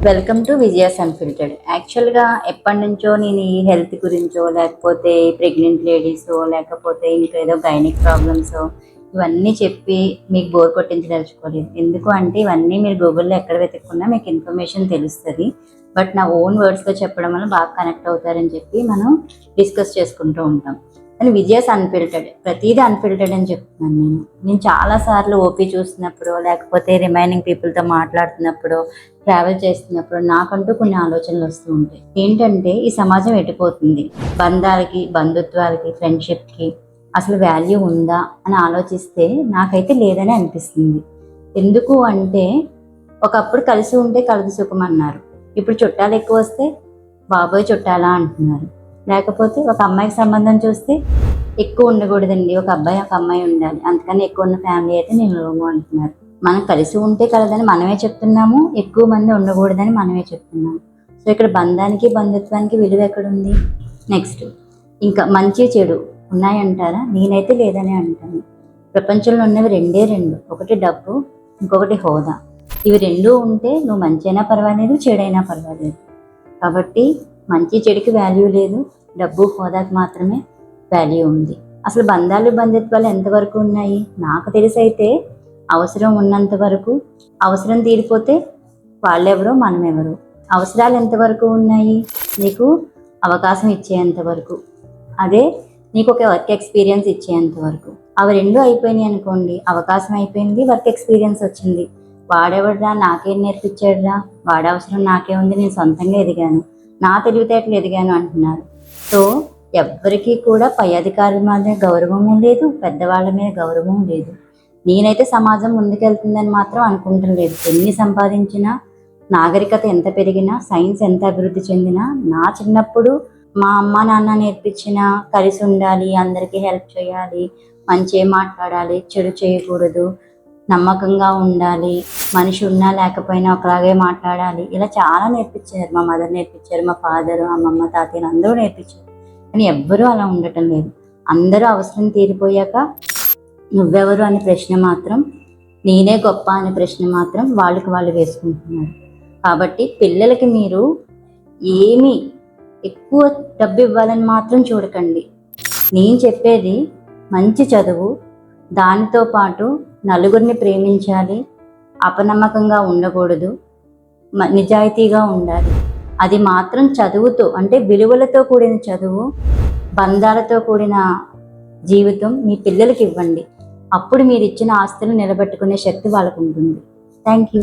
Welcome to Vijaya's unfiltered. యాక్చువల్గా ఎప్పటి నుంచో నేను ఈ హెల్త్ గురించో లేకపోతే ప్రెగ్నెంట్ లేడీసో లేకపోతే ఇంకేదో గైనిక్ ప్రాబ్లమ్సో ఇవన్నీ చెప్పి మీకు బోర్ కొట్టించదలుచుకోలేదు. ఎందుకు అంటే ఇవన్నీ మీరు గూగుల్లో ఎక్కడ వెతుక్కున్నా మీకు ఇన్ఫర్మేషన్ తెలుస్తుంది. బట్ నా ఓన్ వర్డ్స్లో చెప్పడం వల్ల బాగా కనెక్ట్ అవుతారని చెప్పి మనం డిస్కస్ చేసుకుంటూ ఉంటాం. కానీ విజయాస్ అన్ఫిల్టర్డ్, ప్రతిదీ అన్ఫిల్టర్డ్ అని చెప్తున్నాను. నేను చాలాసార్లు ఓపీ చూసినప్పుడు లేకపోతే రిమైనింగ్ పీపుల్తో మాట్లాడుతున్నప్పుడు ట్రావెల్ చేస్తున్నప్పుడు నాకంటూ కొన్ని ఆలోచనలు వస్తూ ఉంటాయి. ఏంటంటే ఈ సమాజం ఎటుపోతుంది, బంధాలకి, బంధుత్వాలకి, ఫ్రెండ్షిప్కి అసలు వాల్యూ ఉందా అని ఆలోచిస్తే నాకైతే లేదని అనిపిస్తుంది. ఎందుకు అంటే ఒకప్పుడు కలిసి ఉంటే కలదు సుఖం అన్నారు. ఇప్పుడు చుట్టాలు ఎక్కువ వస్తే బాబోయ్ చుట్టాలా అంటున్నారు. లేకపోతే ఒక అమ్మాయికి సంబంధం చూస్తే ఎక్కువ ఉండకూడదండి, ఒక అబ్బాయి ఒక అమ్మాయి ఉండాలి, అంతకని ఎక్కువ ఉన్న ఫ్యామిలీ అయితే నేను లోము అంటున్నారు. మనం కలిసి ఉంటే కలదని మనమే చెప్తున్నాము, ఎక్కువ మంది ఉండకూడదని మనమే చెప్తున్నాము. సో ఇక్కడ బంధానికి బంధుత్వానికి విలువ ఎక్కడుంది? నెక్స్ట్, ఇంకా మంచి చెడు ఉన్నాయంటారా? నేనైతే లేదని అంటాను. ప్రపంచంలో ఉన్నవి రెండే రెండు, ఒకటి డబ్బు, ఇంకొకటి హోదా. ఇవి రెండూ ఉంటే నువ్వు మంచి అయినా పర్వాలేదు, చెడైనా పర్వాలేదు. కాబట్టి మంచి చెడుకి వాల్యూ లేదు, డబ్బు హోదాకి మాత్రమే వాల్యూ ఉంది. అసలు బంధాలు బంధుత్వాలు ఎంతవరకు ఉన్నాయి? నాకు తెలిసి అయితే అవసరం ఉన్నంత వరకు, అవసరం తీరిపోతే వాళ్ళెవరో మనమెవరో. అవసరాలు ఎంతవరకు ఉన్నాయి? నీకు అవకాశం ఇచ్చేంత వరకు, అదే నీకు ఒక వర్క్ ఎక్స్పీరియన్స్ ఇచ్చేంత వరకు. అవి రెండు అయిపోయినాయి అనుకోండి, అవకాశం అయిపోయింది, వర్క్ ఎక్స్పీరియన్స్ వచ్చింది. వాడెవడరా, నాకేం నేర్పించాడురా, వాడి అవసరం నాకే ఉంది, నేను సొంతంగా ఎదిగాను, నా తెలివితేటలు ఎదిగాను అంటున్నారు. సో ఎవ్వరికీ కూడా పై అధికారుల మీద గౌరవము లేదు, పెద్దవాళ్ళ మీద గౌరవం లేదు. నేనైతే సమాజం ముందుకెళ్తుందని మాత్రం అనుకుంటం లేదు. ఎన్ని సంపాదించినా, నాగరికత ఎంత పెరిగినా, సైన్స్ ఎంత అభివృద్ధి చెందినా, నా చిన్నప్పుడు మా అమ్మ నాన్న నేర్పించిన కలిసి ఉండాలి, అందరికీ హెల్ప్ చేయాలి, మంచి మాట్లాడాలి, చెడు చేయకూడదు, నమ్మకంగా ఉండాలి, మనిషి ఉన్నా లేకపోయినా ఒకలాగే మాట్లాడాలి, ఇలా చాలా నేర్పించారు. మా మదర్ నేర్పించారు, మా ఫాదరు, అమ్మమ్మ, తాతయ్యలు అందరూ నేర్పించారు. కానీ ఎవ్వరూ అలా ఉండటం లేదు. అందరూ అవసరం తీరిపోయాక నువ్వెవరు అనే ప్రశ్న మాత్రం, నేనే గొప్ప అనే ప్రశ్న మాత్రం వాళ్ళకి వాళ్ళు వేసుకుంటున్నారు. కాబట్టి పిల్లలకి మీరు ఏమీ ఎక్కువ డబ్బు ఇవ్వాలని మాత్రం చూడకండి. నేను చెప్పేది మంచి చదువు, దానితో పాటు నలుగురిని ప్రేమించాలి, అపనమ్మకంగా ఉండకూడదు, నిజాయితీగా ఉండాలి. అది మాత్రం చదువుతో, అంటే విలువలతో కూడిన చదువు, బంధాలతో కూడిన జీవితం మీ పిల్లలకి ఇవ్వండి. అప్పుడు మీరు ఇచ్చిన ఆస్తులు నిలబెట్టుకునే శక్తి వాళ్ళకు ఉంటుంది. Thank you.